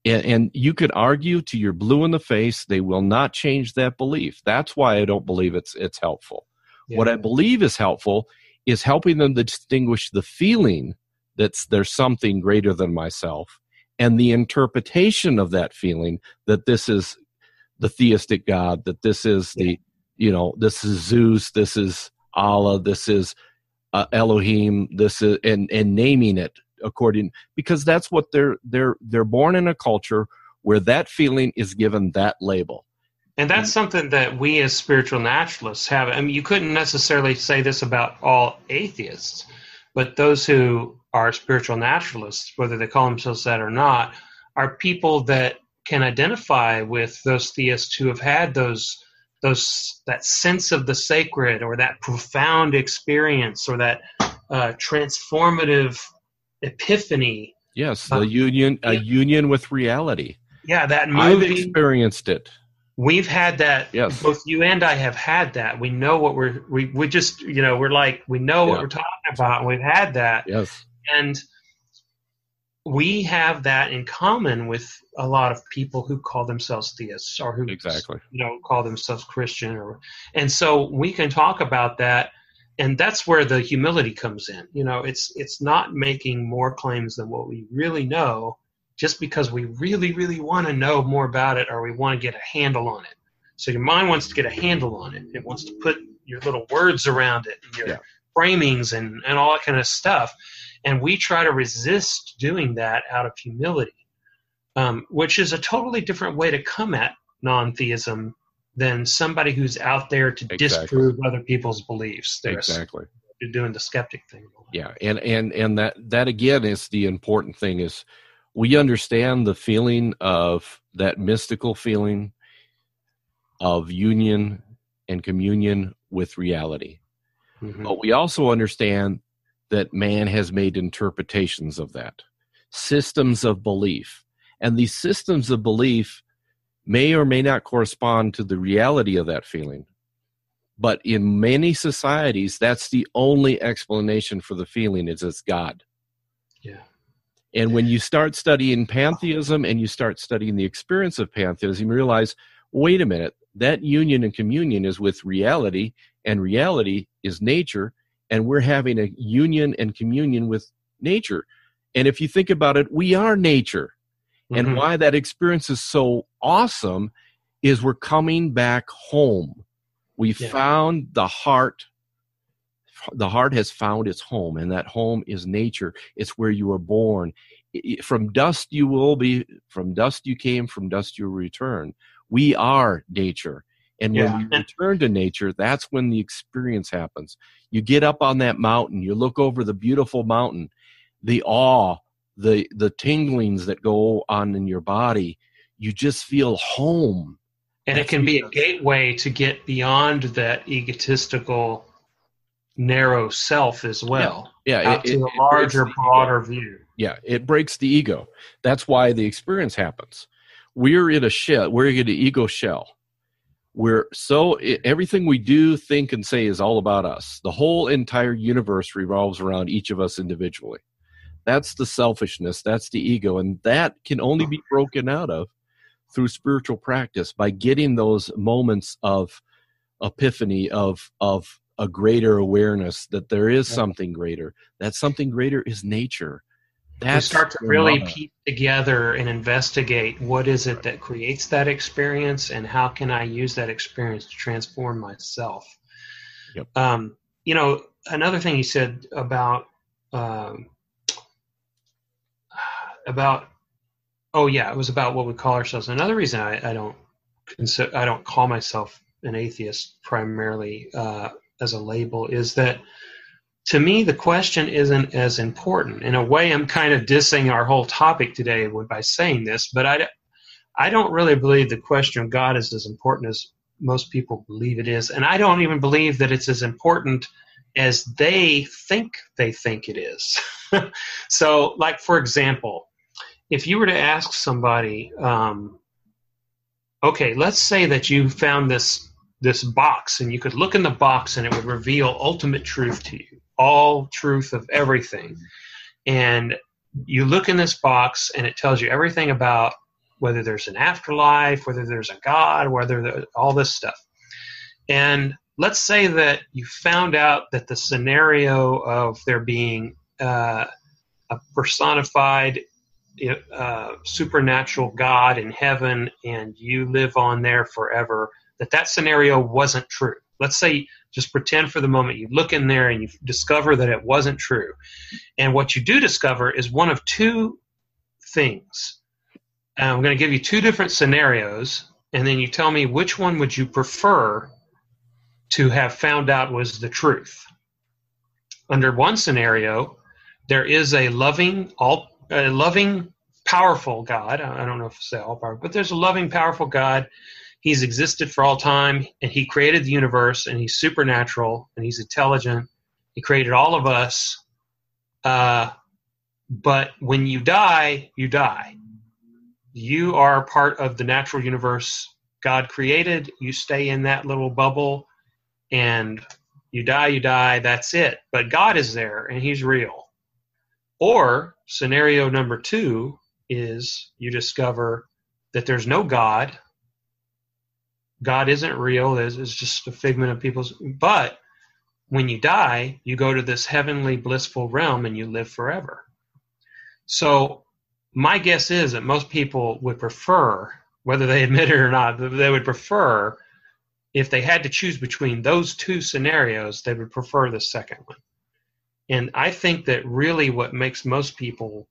Speaker 3: and you could argue to your blue in the face, they will not change that belief. That's why I don't believe it's helpful. Yeah. What I believe is helpful is helping them to distinguish the feeling that there's something greater than myself, and the interpretation of that feeling that this is the theistic God, that this is this is Zeus, this is Allah, this is Elohim, this is and naming it because that's what they're born in a culture where that feeling is given that label.
Speaker 2: And that's something that we as spiritual naturalists have. I mean, you couldn't necessarily say this about all atheists, but those who are spiritual naturalists, whether they call themselves that or not, are people that can identify with those theists who have had that sense of the sacred, or that profound experience, or that transformative epiphany.
Speaker 3: Yes, a union with reality.
Speaker 2: Yeah, that movie.
Speaker 3: I've experienced it.
Speaker 2: We've had that.
Speaker 3: Yes.
Speaker 2: Both you and I have had that. We know what we just, we're like, we know what we're talking about, and we've had that.
Speaker 3: Yes.
Speaker 2: And we have that in common with a lot of people who call themselves theists, or who call themselves Christian, and so we can talk about that. And that's where the humility comes in. It's not making more claims than what we really know, just because we really, really want to know more about it, or we want to get a handle on it. So your mind wants to get a handle on it. It wants to put your little words around it, and your framings and all that kind of stuff. And we try to resist doing that out of humility, which is a totally different way to come at non-theism than somebody who's out there to disprove other people's beliefs. They're doing the skeptic thing.
Speaker 3: Yeah, and that again is the important thing, is we understand the feeling of that mystical feeling. of union and communion with reality.
Speaker 2: Mm-hmm.
Speaker 3: But we also understand that man has made interpretations of that, systems of belief. And these systems of belief may or may not correspond to the reality of that feeling. But in many societies, that's the only explanation for the feeling, is it's God.
Speaker 2: Yeah.
Speaker 3: And when you start studying pantheism and you start studying the experience of pantheism, you realize, wait a minute, that union and communion is with reality, and reality is nature, and we're having a union and communion with nature. And if you think about it, we are nature.
Speaker 2: Mm-hmm.
Speaker 3: And why that experience is so awesome is we're coming back home. We found the heart. The heart has found its home, and that home is nature. It's where you were born. From dust you will be, from dust you came, from dust you will return. We are nature. And when we return to nature, that's when the experience happens. You get up on that mountain, you look over the beautiful mountain, the awe, the tinglings that go on in your body, you just feel home.
Speaker 2: And it can be a gateway to get beyond that egotistical, narrow self as well. Out to a larger, broader view.
Speaker 3: Yeah, it breaks the ego. That's why the experience happens. We're in a shell. We're in an ego shell. Everything we do, think, and say is all about us. The whole entire universe revolves around each of us individually. That's the selfishness. That's the ego. And that can only be broken out of through spiritual practice, by getting those moments of epiphany, of a greater awareness that there is something greater. That something greater is nature.
Speaker 2: We start to really piece together and investigate what is it that creates that experience, and how can I use that experience to transform myself.
Speaker 3: Yep.
Speaker 2: Another thing you said about it was about what we call ourselves. Another reason I don't call myself an atheist primarily as a label is that, to me, the question isn't as important. In a way, I'm kind of dissing our whole topic today by saying this, but I don't really believe the question of God is as important as most people believe it is, and I don't even believe that it's as important as they think it is. So, like, for example, if you were to ask somebody, okay, let's say that you found this box, and you could look in the box and it would reveal ultimate truth to you, all truth of everything. And you look in this box and it tells you everything about whether there's an afterlife, whether there's a God, all this stuff. And let's say that you found out that the scenario of there being a personified supernatural God in heaven, and you live on there forever, that scenario wasn't true. Let's say, just pretend for the moment, you look in there and you discover that it wasn't true. And what you do discover is one of two things. I'm going to give you two different scenarios, and then you tell me which one would you prefer to have found out was the truth. Under one scenario, there is a loving, powerful God. I don't know if I say all powerful, but there's a loving, powerful God. He's existed for all time, and he created the universe, and he's supernatural, and he's intelligent. He created all of us. But when you die, you die. You are part of the natural universe God created. You stay in that little bubble, and you die, that's it. But God is there, and he's real. Or scenario number two is you discover that there's no God. God isn't real. It's just a figment of people's. But when you die, you go to this heavenly, blissful realm, and you live forever. So my guess is that most people would prefer, whether they admit it or not, they would prefer, if they had to choose between those two scenarios, they would prefer the second one. And I think that really what makes most people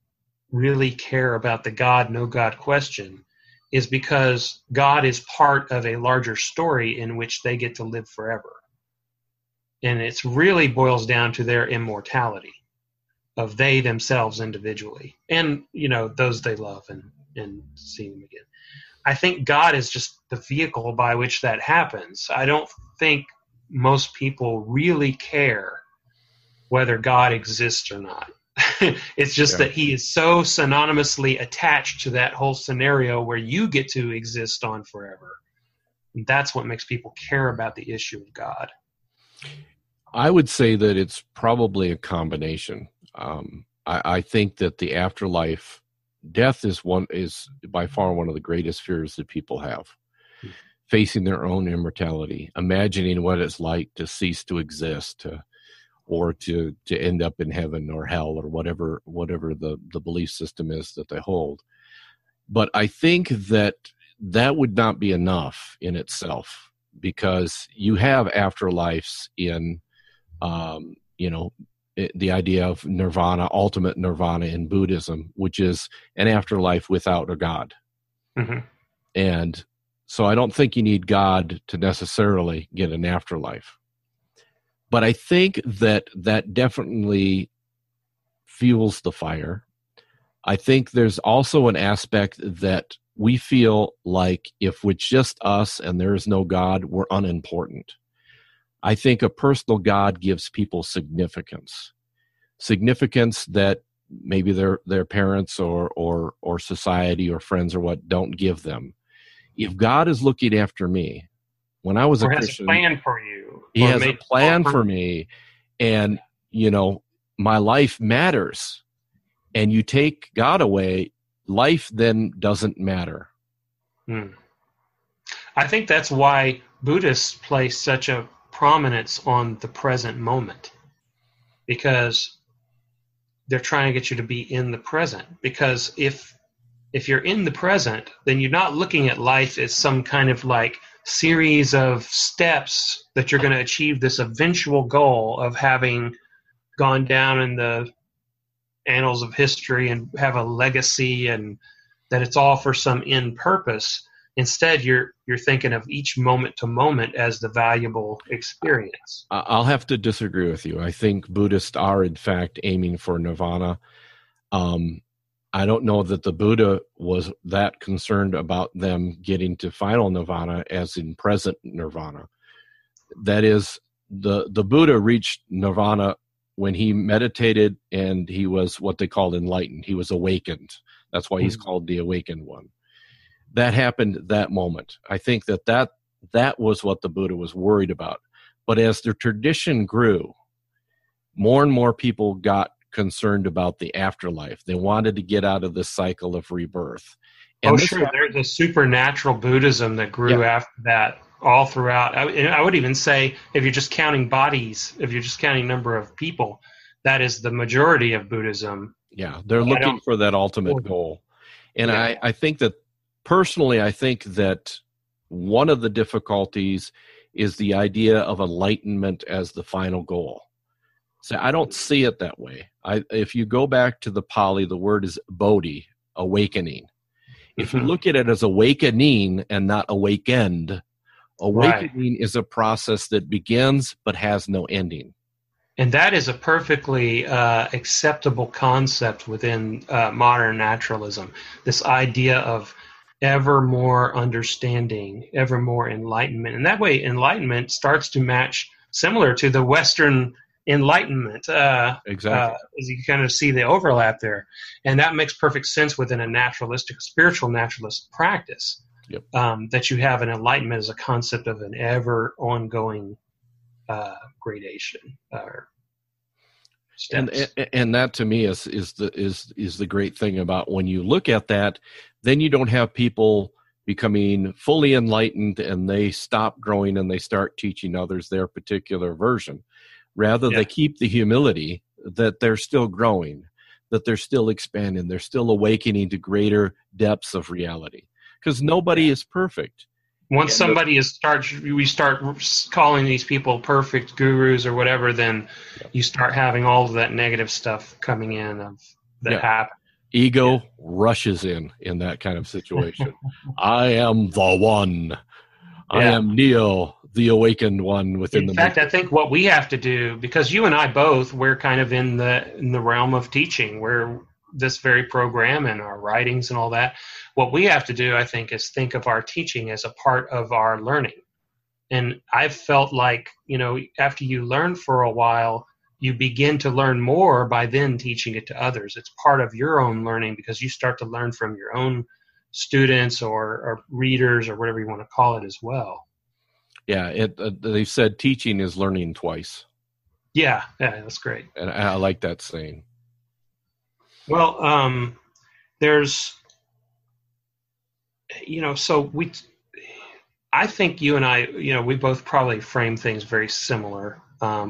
Speaker 2: really care about the God, no God question is because God is part of a larger story in which they get to live forever. And it really boils down to their immortality of they themselves individually and, those they love and see them again. I think God is just the vehicle by which that happens. I don't think most people really care whether God exists or not. It's just that he is so synonymously attached to that whole scenario where you get to exist on forever. And that's what makes people care about the issue of God.
Speaker 3: I would say that it's probably a combination. I think that the afterlife, death is by far one of the greatest fears that people have. Facing their own immortality, imagining what it's like to cease to exist, or to end up in heaven or hell or whatever the belief system is that they hold. But I think that would not be enough in itself, because you have afterlives in, the idea of nirvana, ultimate nirvana in Buddhism, which is an afterlife without a God. Mm-hmm. And so I don't think you need God to necessarily get an afterlife. But I think that definitely fuels the fire. I think there's also an aspect that we feel like if it's just us and there is no God, we're unimportant. I think a personal God gives people significance that maybe their parents or society or friends or what don't give them. If God is looking after me, when I was a Christian,
Speaker 2: has a plan for you.
Speaker 3: He has a plan for me, and my life matters. And you take God away, life then doesn't matter.
Speaker 2: I think that's why Buddhists place such a prominence on the present moment, because they're trying to get you to be in the present. Because if you're in the present, then you're not looking at life as some kind of like series of steps that you're going to achieve this eventual goal of having gone down in the annals of history and have a legacy, and that it's all for some end purpose. Instead, you're thinking of each moment to moment as the valuable experience.
Speaker 3: I'll have to disagree with you. I think Buddhists are, in fact, aiming for nirvana. I don't know that the Buddha was that concerned about them getting to final nirvana as in present nirvana. That is, the Buddha reached nirvana when he meditated, and he was what they called enlightened. He was awakened. That's why he's called the awakened one. That happened that moment. I think that was what the Buddha was worried about. But as the tradition grew, more and more people got concerned about the afterlife. They wanted to get out of this cycle of rebirth.
Speaker 2: And there's a supernatural Buddhism that grew after that all throughout. I would even say, if you're just counting bodies, if you're just counting number of people, that is the majority of Buddhism.
Speaker 3: Yeah, they're looking for that ultimate goal. And I think that, personally, I think that one of the difficulties is the idea of enlightenment as the final goal. So I don't see it that way. If you go back to the Pali, the word is bodhi, awakening. If you look at it as awakening and not awakened, awakening is a process that begins but has no ending.
Speaker 2: And that is a perfectly acceptable concept within modern naturalism, this idea of ever more understanding, ever more enlightenment. And that way, enlightenment starts to match similar to the Western Enlightenment.
Speaker 3: Exactly.
Speaker 2: As you kind of see the overlap there. And that makes perfect sense within a naturalistic, spiritual naturalist practice.
Speaker 3: Yep.
Speaker 2: That you have an enlightenment as a concept of an ever ongoing gradation or steps.
Speaker 3: And that to me is the great thing about when you look at that, then you don't have people becoming fully enlightened and they stop growing and they start teaching others their particular version. Rather, they keep the humility that they're still growing, that they're still expanding, they're still awakening to greater depths of reality. Because nobody is perfect.
Speaker 2: Once we start calling these people perfect gurus or whatever, then you start having all of that negative stuff coming in that happen.
Speaker 3: Ego rushes in that kind of situation. I am the one. I am Neo, the awakened one within the.
Speaker 2: In fact, I think what we have to do, because you and I both, we're kind of in the realm of teaching. this very program and our writings and all that. What we have to do, I think, is think of our teaching as a part of our learning. And I've felt like, after you learn for a while, you begin to learn more by then teaching it to others. It's part of your own learning because you start to learn from your own students or readers or whatever you want to call it as well.
Speaker 3: Yeah, they've said teaching is learning twice.
Speaker 2: Yeah, that's great.
Speaker 3: And I like that saying.
Speaker 2: Well, there's, I think you and I, we both probably frame things very similar.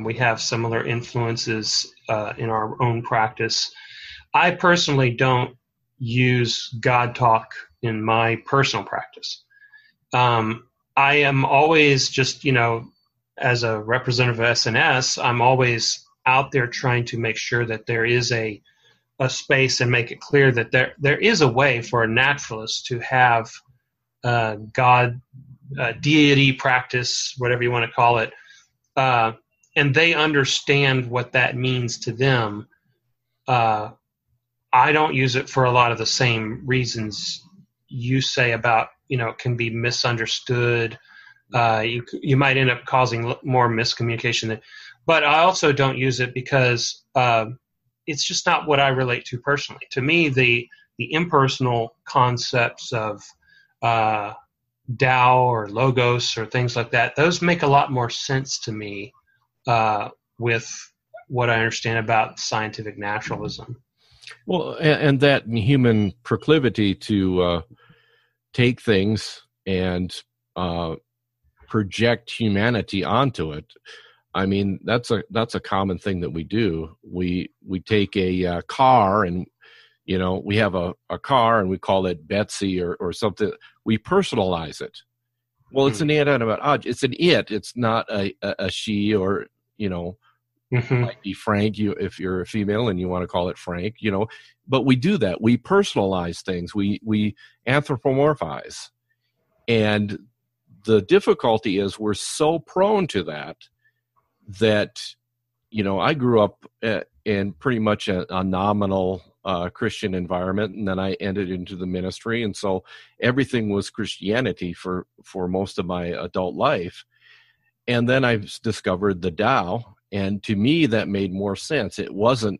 Speaker 2: We have similar influences in our own practice. I personally don't use God talk in my personal practice. I am always just, as a representative of SNS, I'm always out there trying to make sure that there is a space and make it clear that there is a way for a naturalist to have God, deity practice, whatever you want to call it, and they understand what that means to them. I don't use it for a lot of the same reasons you say about, it can be misunderstood. You might end up causing more miscommunication. But I also don't use it because it's just not what I relate to personally. To me, the impersonal concepts of Tao or Logos or things like that, those make a lot more sense to me with what I understand about scientific naturalism.
Speaker 3: Well, and that human proclivity to take things and project humanity onto it. I mean, that's a common thing that we do. We take a car and, we have a car and we call it Betsy or something. We personalize it. Well, it's an inanimate object. It's an it. It's not a she or, might be Frank, if you're a female and you want to call it Frank, but we do that. We personalize things. We anthropomorphize. And the difficulty is we're so prone to that, I grew up in pretty much a nominal Christian environment, and then I entered into the ministry. And so everything was Christianity for most of my adult life. And then I discovered the Tao. And to me, that made more sense. It wasn't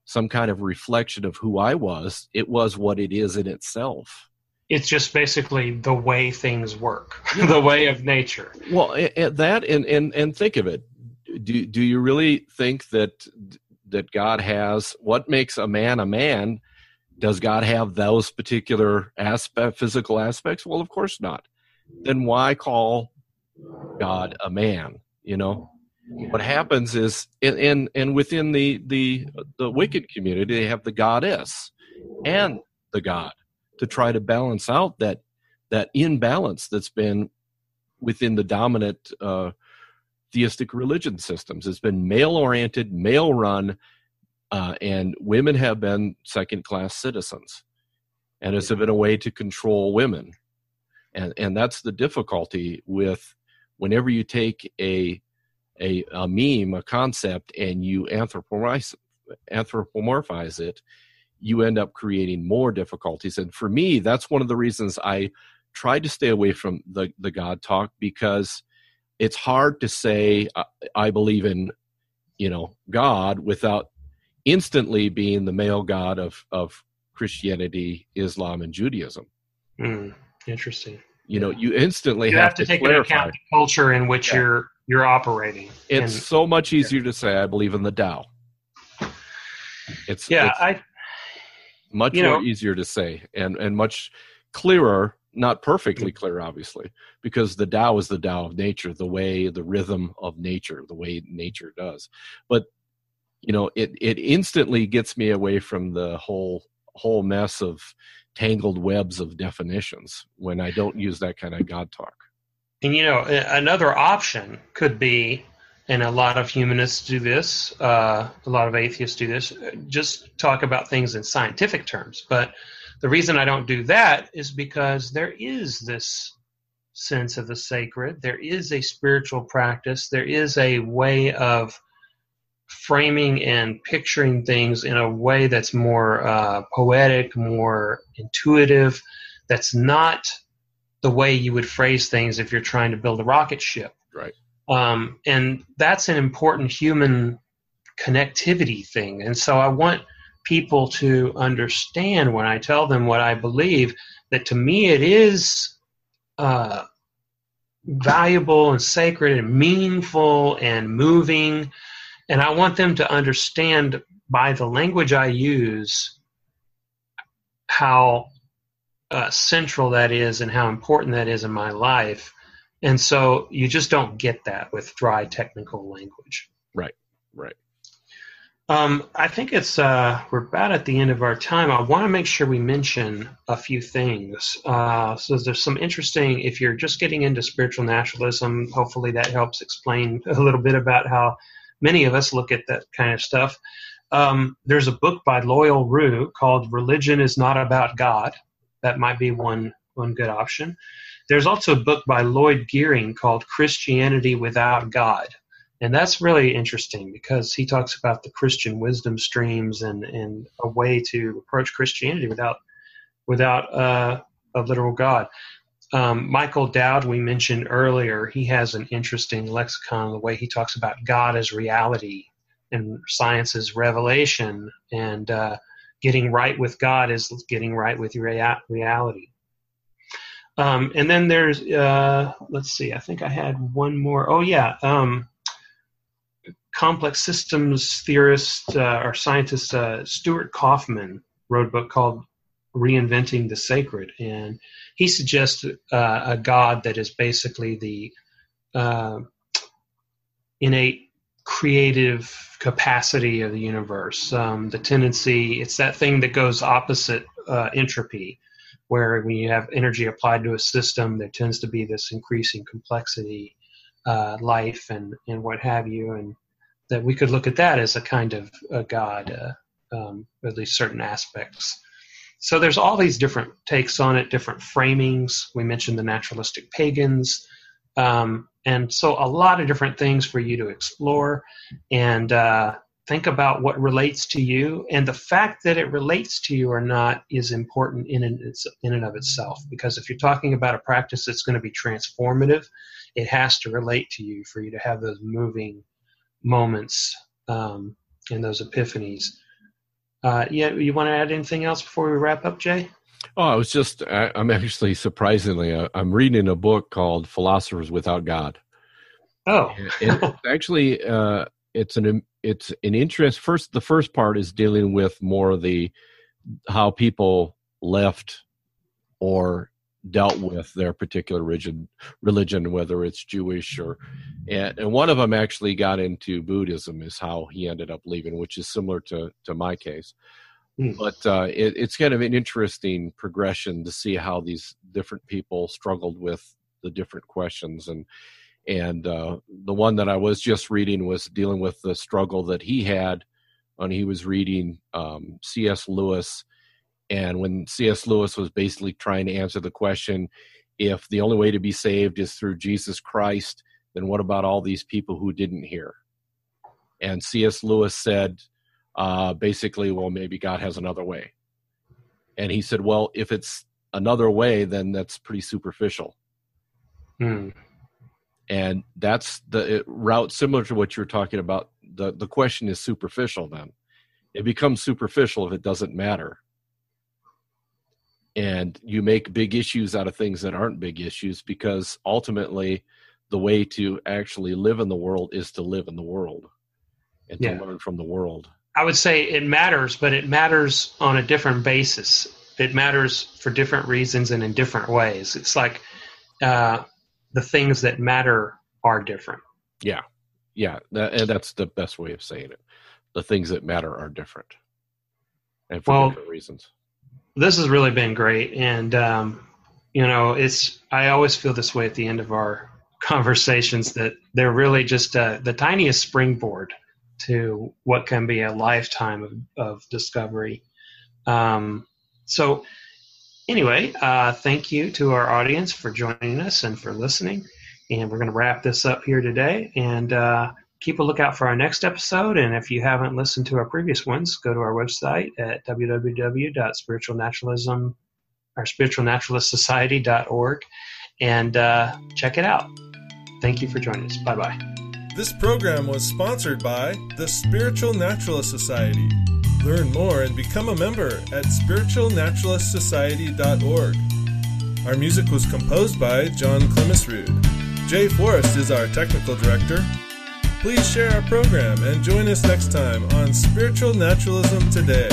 Speaker 3: some kind of reflection of who I was. It was what it is in itself.
Speaker 2: It's just basically the way things work, the way of nature.
Speaker 3: Well, and think of it. Do you really think that God has, what makes a man a man? Does God have those particular physical aspects? Well, of course not. Then why call God a man? What happens is, and within the Wiccan community, they have the goddess and the God to try to balance out that imbalance that's been within the dominant theistic religion systems. It's been male-oriented, male-run, and women have been second-class citizens. And it's been a way to control women. And that's the difficulty with whenever you take a meme, a concept, and you anthropomorphize it, you end up creating more difficulties. And for me, that's one of the reasons I tried to stay away from the God talk, because it's hard to say I believe in, God without instantly being the male God of Christianity, Islam, and Judaism.
Speaker 2: Interesting.
Speaker 3: You instantly
Speaker 2: have to take into account the culture in which you're operating.
Speaker 3: It's so much easier to say I believe in the Tao. It's much more easier to say and much clearer, not perfectly clear, obviously, because the Tao is the Tao of nature, the rhythm of nature, the way nature does. But, it instantly gets me away from the whole mess of tangled webs of definitions when I don't use that kind of God talk.
Speaker 2: And, another option could be, and a lot of humanists do this, a lot of atheists do this, just talk about things in scientific terms. But the reason I don't do that is because there is this sense of the sacred. There is a spiritual practice. There is a way of framing and picturing things in a way that's more poetic, more intuitive, that's not the way you would phrase things if you're trying to build a rocket ship.
Speaker 3: Right.
Speaker 2: And that's an important human connectivity thing. And so I want people to understand when I tell them what I believe, that to me it is valuable and sacred and meaningful and moving. And I want them to understand by the language I use how central that is and how important that is in my life. And so you just don't get that with dry technical language.
Speaker 3: Right.
Speaker 2: I think it's we're about at the end of our time. I want to make sure we mention a few things. So there's some interesting, if you're just getting into spiritual naturalism, hopefully that helps explain a little bit about how many of us look at that kind of stuff. There's a book by Loyal Rue called Religion is Not About God. That might be one good option. There's also a book by Lloyd Gearing called Christianity Without God. And that's really interesting because he talks about the Christian wisdom streams and a way to approach Christianity without a literal God. Michael Dowd, we mentioned earlier, he has an interesting lexicon, the way he talks about God as reality and science as revelation, and getting right with God is getting right with reality. And then there's, let's see, I think I had one more. Oh, yeah. Complex systems theorist or scientist Stuart Kaufman wrote a book called Reinventing the Sacred, and he suggests a God that is basically the innate creative capacity of the universe. The tendency, it's that thing that goes opposite entropy, where when you have energy applied to a system, there tends to be this increasing complexity, life and what have you, and that we could look at that as a kind of a God, at least certain aspects. So there's all these different takes on it, different framings. We mentioned the naturalistic pagans. And so a lot of different things for you to explore and think about what relates to you. And the fact that it relates to you or not is important in and of itself. Because if you're talking about a practice that's going to be transformative, it has to relate to you for you to have those moving moments and those epiphanies. You want to add anything else before we wrap up, Jay?
Speaker 3: Oh, I'm actually surprisingly, I'm reading a book called Philosophers Without God.
Speaker 2: Oh.
Speaker 3: And actually, it's an interest. The first part is dealing with more of how people left or dealt with their particular religion, whether it's Jewish and one of them actually got into Buddhism, is how he ended up leaving, which is similar to my case. But it's kind of an interesting progression to see how these different people struggled with the different questions. And the one that I was just reading was dealing with the struggle that he had when he was reading C.S. Lewis. And when C.S. Lewis was basically trying to answer the question, if the only way to be saved is through Jesus Christ, then what about all these people who didn't hear? And C.S. Lewis said, basically, well, maybe God has another way. And he said, well, if it's another way, then that's pretty superficial. And that's the route similar to what you're talking about. The question is superficial then. It becomes superficial if it doesn't matter. And you make big issues out of things that aren't big issues, because ultimately the way to actually live in the world is to live in the world and to learn from the world.
Speaker 2: I would say it matters, but it matters on a different basis. It matters for different reasons and in different ways. It's like the things that matter are different.
Speaker 3: Yeah. That's the best way of saying it. The things that matter are different, and for different reasons.
Speaker 2: This has really been great. And, I always feel this way at the end of our conversations, that they're really just the tiniest springboard to what can be a lifetime of discovery. So anyway, thank you to our audience for joining us and for listening. And we're going to wrap this up here today. And keep a lookout for our next episode. And if you haven't listened to our previous ones, go to our website at spiritualnaturalistsociety.org and check it out. Thank you for joining us. Bye-bye.
Speaker 1: This program was sponsored by the Spiritual Naturalist Society. Learn more and become a member at spiritualnaturalistsociety.org. Our music was composed by John Clemisrude. Jay Forrest is our technical director. Please share our program and join us next time on Spiritual Naturalism Today.